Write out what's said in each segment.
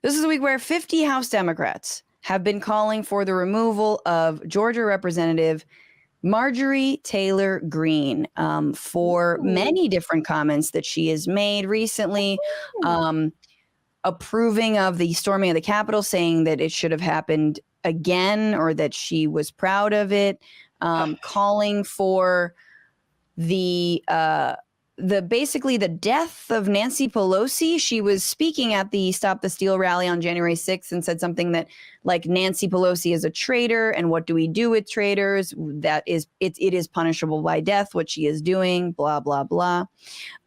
This is a week where 50 House Democrats have been calling for the removal of Georgia Representative Marjorie Taylor Greene for many different comments that she has made recently, approving of the storming of the Capitol, saying that it should have happened again or that she was proud of it, calling for basically the death of Nancy Pelosi. She was speaking at the Stop the Steal rally on January 6th and said something that like Nancy Pelosi is a traitor and what do we do with traitors? That is, it is punishable by death, what she is doing, blah, blah, blah.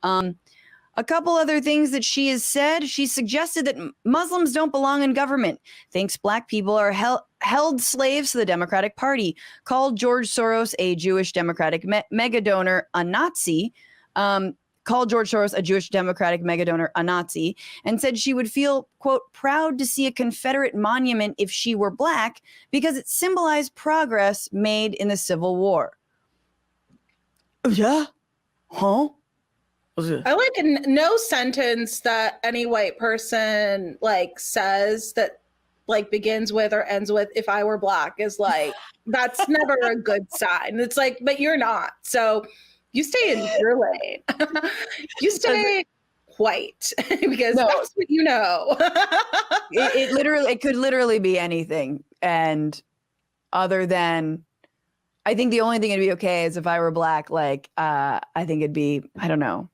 A couple other things that she has said. She suggested that Muslims don't belong in government, thinks Black people are held slaves to the Democratic Party, called George Soros a Jewish Democratic mega donor, a Nazi, called George Soros a Jewish Democratic mega donor, a Nazi, and said she would feel, quote, proud to see a Confederate monument if she were Black because it symbolized progress made in the Civil War. Yeah? Huh? I like no sentence that any white person like says that like begins with or ends with "if I were Black" is like that's never a good sign. It's like, but you're not, so you stay in your lane. You stay white because that's what you know. it could literally be anything, and other than, I think the only thing it'd be okay is if I were Black. Like, I think it'd be, I don't know.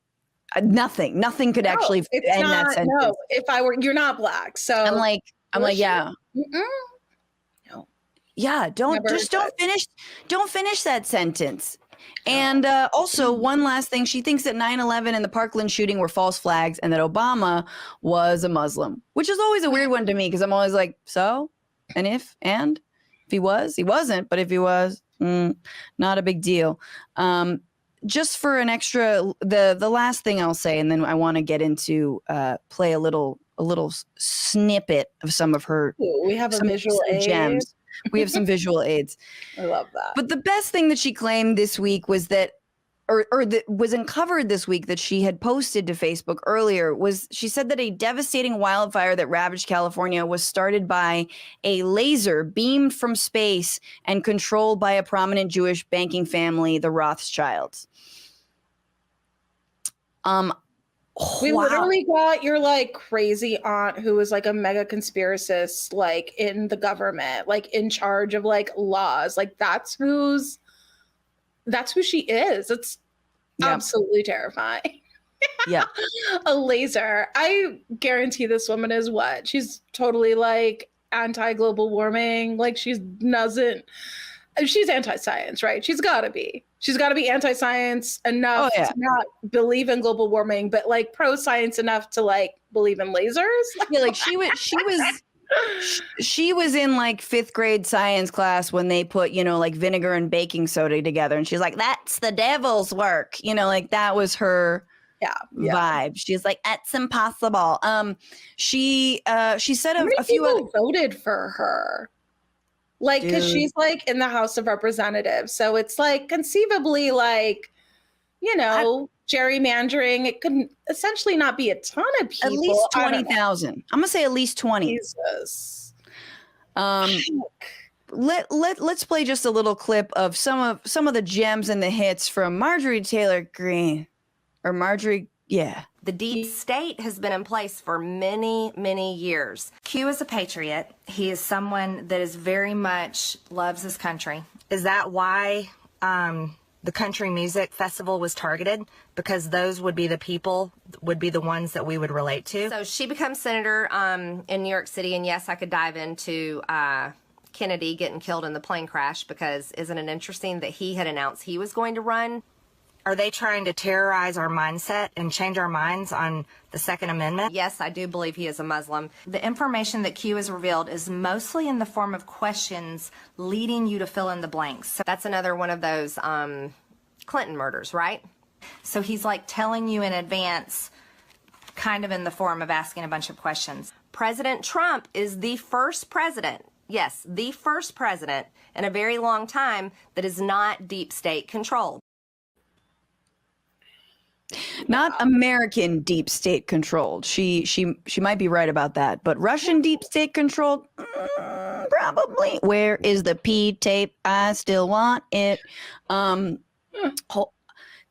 Nothing could actually end that sentence. No, if I were, you're not Black. So I'm like, yeah. No. Yeah, don't finish that sentence. And also, one last thing, she thinks that 9/11 and the Parkland shooting were false flags and that Obama was a Muslim, which is always a weird one to me because I'm always like, so? And if he was? He wasn't, but if he was, not a big deal. Just for an extra, the last thing I'll say, and then I want to get into play a little snippet of some of her. Ooh, we have a visual aid. Gems. We have some visual aids. I love that. But the best thing that she claimed this week was that, or that was uncovered this week that she had posted to Facebook earlier, was she said that a devastating wildfire that ravaged California was started by a laser beamed from space and controlled by a prominent Jewish banking family, the Rothschilds. We literally got your like crazy aunt who was like a mega conspiracist, like in the government, like in charge of like laws. Like that's who she is. It's absolutely terrifying. Yeah. A laser. I guarantee this woman is what? She's totally like anti-global warming. Like she's anti-science, right? She's got to be anti-science enough to not believe in global warming, but like pro-science enough to like believe in lasers. Yeah, like she was in like 5th grade science class when they put, like vinegar and baking soda together. And she's like, that's the devil's work. Like that was her vibe. She's like, that's impossible. She said a few people voted for her. Like, because she's like in the House of Representatives. So it's like conceivably like, gerrymandering. It could essentially not be a ton of people. At least 20,000. I'm going to say at least 20. Jesus. Let's play just a little clip of some of the gems and the hits from Marjorie Taylor Greene. Or Marjorie, yeah. The deep state has been in place for many, many years. Q is a patriot. He is someone that is very much loves his country. Is that why the country music festival was targeted? Because those would be the people, would be the ones that we would relate to. So she becomes senator in New York City, and yes, I could dive into Kennedy getting killed in the plane crash, because isn't it interesting that he had announced he was going to run? Are they trying to terrorize our mindset and change our minds on the Second Amendment? Yes, I do believe he is a Muslim. The information that Q has revealed is mostly in the form of questions leading you to fill in the blanks. So that's another one of those Clinton murders, right? So he's like telling you in advance, kind of in the form of asking a bunch of questions. President Trump is the first president, yes, the first president in a very long time that is not deep state controlled. Not American deep state controlled. She might be right about that, but Russian deep state controlled, probably. Where is the P tape? I still want it.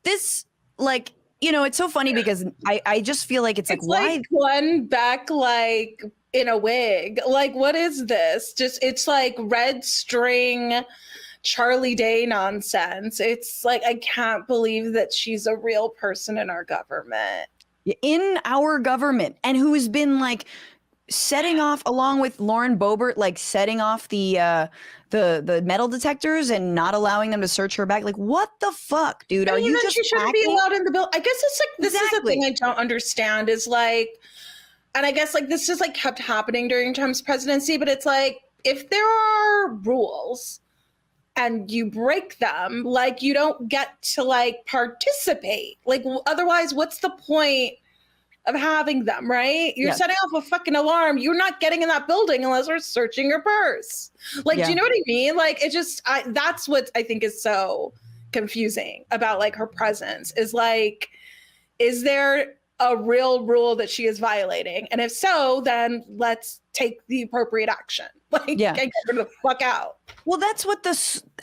This, like, it's so funny because I just feel like it's like, why? Like Glenn Beck, like in a wig. Like, what is this? It's like red string Charlie Day nonsense. It's like, I can't believe that she's a real person in our government. In our government, and who has been like setting off, along with Lauren Boebert, like setting off the metal detectors and not allowing them to search her bag. Like, what the fuck, dude? Are you just she shouldn't be allowed in the bill? I guess it's like, this is the thing I don't understand is like, and I guess like this just like kept happening during Trump's presidency, but it's like, if there are rules and you break them, like, you don't get to like participate. Like, otherwise, what's the point of having them, right? You're setting off a fucking alarm. You're not getting in that building unless we're searching your purse. Like, do you know what I mean? Like, it just, that's what I think is so confusing about like her presence is like, is there a real rule that she is violating? And if so, then let's take the appropriate action. Like, get her the fuck out. Well, that's what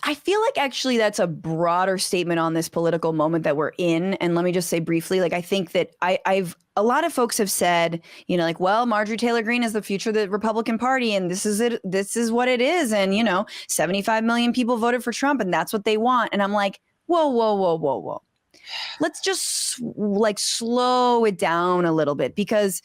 I feel like actually that's a broader statement on this political moment that we're in. And let me just say briefly, like, I think that a lot of folks have said, like, well, Marjorie Taylor Greene is the future of the Republican Party, and this is it. This is what it is. And, 75 million people voted for Trump, and that's what they want. And I'm like, whoa. Let's just like slow it down a little bit, because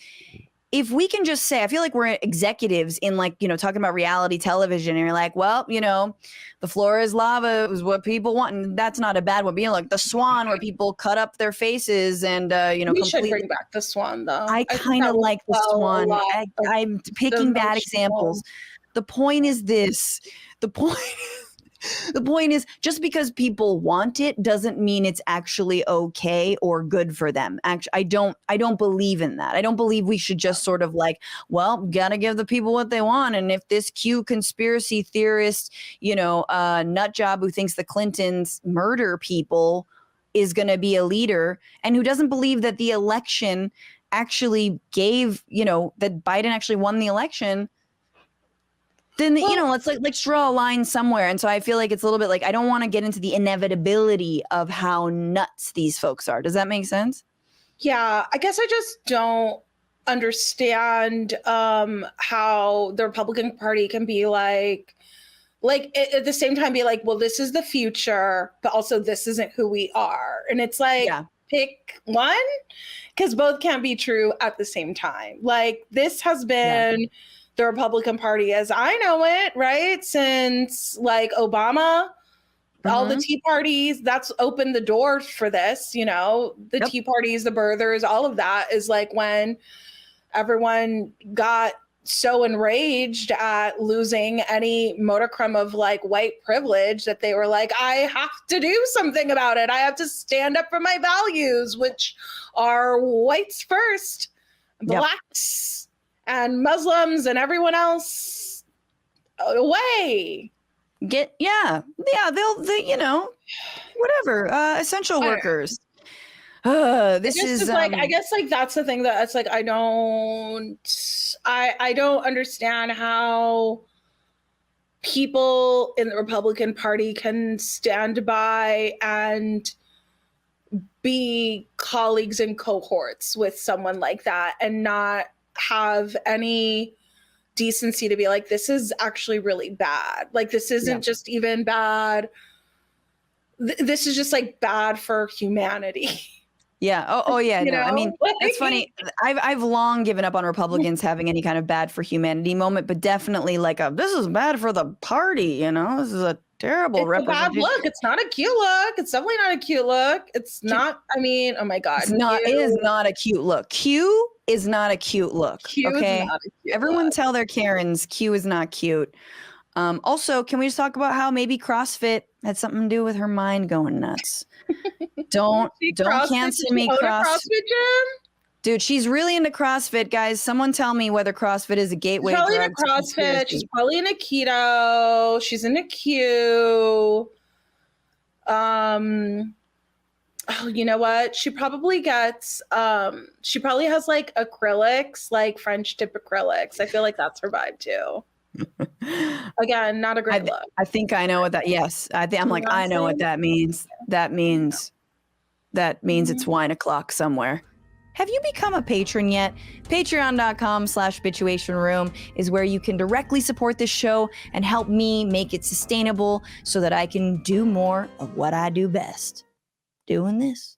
if we can just say, I feel like we're executives in like, talking about reality television, and you're like, well, the floor is lava is what people want. And that's not a bad one. Being like the Swan, where people cut up their faces and, we should bring back the Swan, though. I kind of like the Swan. I'm picking bad examples. The point is this. The point is, just because people want it doesn't mean it's actually okay or good for them. Actually, I don't believe in that. I don't believe we should just sort of like, well, gotta give the people what they want. And if this cute conspiracy theorist, nut job who thinks the Clintons murder people is going to be a leader, and who doesn't believe that the election actually gave, that Biden actually won the election, then, let's draw a line somewhere. And so I feel like it's a little bit like, I don't want to get into the inevitability of how nuts these folks are. Does that make sense? Yeah, I guess I just don't understand how the Republican Party can be like at the same time be like, well, this is the future, but also this isn't who we are. And it's like, pick one, because both can't be true at the same time. Like, this has been the Republican Party as I know it, right? Since like Obama, all the Tea Parties, that's opened the door for this, the Tea Parties, the birthers, all of that is like when everyone got so enraged at losing any modicum of like white privilege that they were like, I have to do something about it. I have to stand up for my values, which are whites first, blacks, and Muslims and everyone else away. They'll whatever, essential workers. This is like, I guess like that's the thing that it's like, I don't understand how people in the Republican Party can stand by and be colleagues and cohorts with someone like that and not have any decency to be like, this is actually really bad. Like, this isn't just even bad. This is just like bad for humanity. Yeah. Oh yeah. No, I mean, Like, it's funny. I've long given up on Republicans having any kind of bad for humanity moment, but definitely like this is bad for the party. This is a terrible representation. Bad look. It's not a cute look. It's definitely not a cute look. It's not. I mean, oh my God. It is not a cute look. Q is not a cute look. Okay. Everyone tell their Karens Q is not cute. Also, can we just talk about how maybe CrossFit had something to do with her mind going nuts? Don't cancel me, CrossFit gym. Dude, she's really into CrossFit, guys. Someone tell me whether CrossFit is a gateway drug. Probably into CrossFit. She's probably into keto. She's into Q. Oh, you know what? She probably gets she probably has like acrylics, like French tip acrylics. I feel like that's her vibe too. Again, not a great look. I think I know what that. Yes, I'm like, I know what that means. That means it's wine o'clock somewhere. Have you become a patron yet? Patreon.com/Bitchuation Room is where you can directly support this show and help me make it sustainable so that I can do more of what I do best. Doing this.